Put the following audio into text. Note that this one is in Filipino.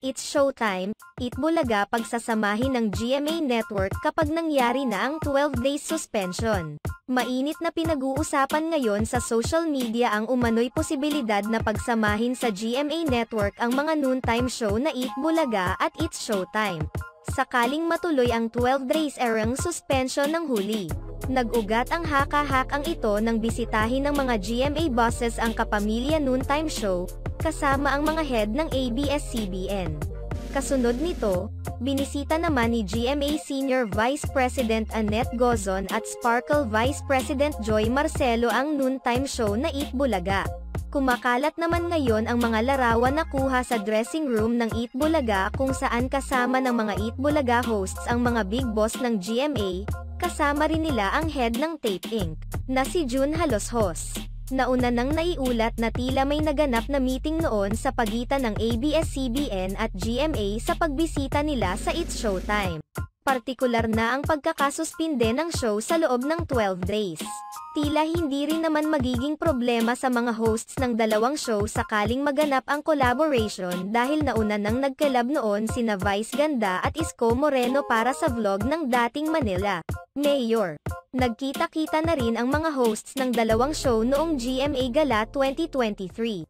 It's Showtime, Eat Bulaga pagsasamahin ng GMA Network kapag nangyari na ang 12 days suspension. Mainit na pinag-uusapan ngayon sa social media ang umano'y posibilidad na pagsamahin sa GMA Network ang mga noontime show na Eat Bulaga at It's Showtime. Sakaling matuloy ang 12 days erang suspension ng huli. Nag-ugat ang haka-hakang ito nang bisitahin ng mga GMA bosses ang Kapamilya Noontime Show, kasama ang mga head ng ABS-CBN. Kasunod nito, binisita naman ni GMA Senior Vice President Annette Gozon at Sparkle Vice President Joy Marcelo ang noontime show na Eat Bulaga. Kumakalat naman ngayon ang mga larawan na kuha sa dressing room ng Eat Bulaga kung saan kasama ng mga Eat Bulaga hosts ang mga big boss ng GMA, kasama rin nila ang head ng Tape Inc. na si June Haloshos. Nauna nang naiulat na tila may naganap na meeting noon sa pagitan ng ABS-CBN at GMA sa pagbisita nila sa It's Showtime. Partikular na ang pagkakasuspinde ng show sa loob ng 12 days. Tila hindi rin naman magiging problema sa mga hosts ng dalawang show sakaling maganap ang collaboration dahil nauna nang nagkalab noon sina Vice Ganda at Isko Moreno para sa vlog ng dating Manila Mayor. Nagkita-kita na rin ang mga hosts ng dalawang show noong GMA Gala 2023.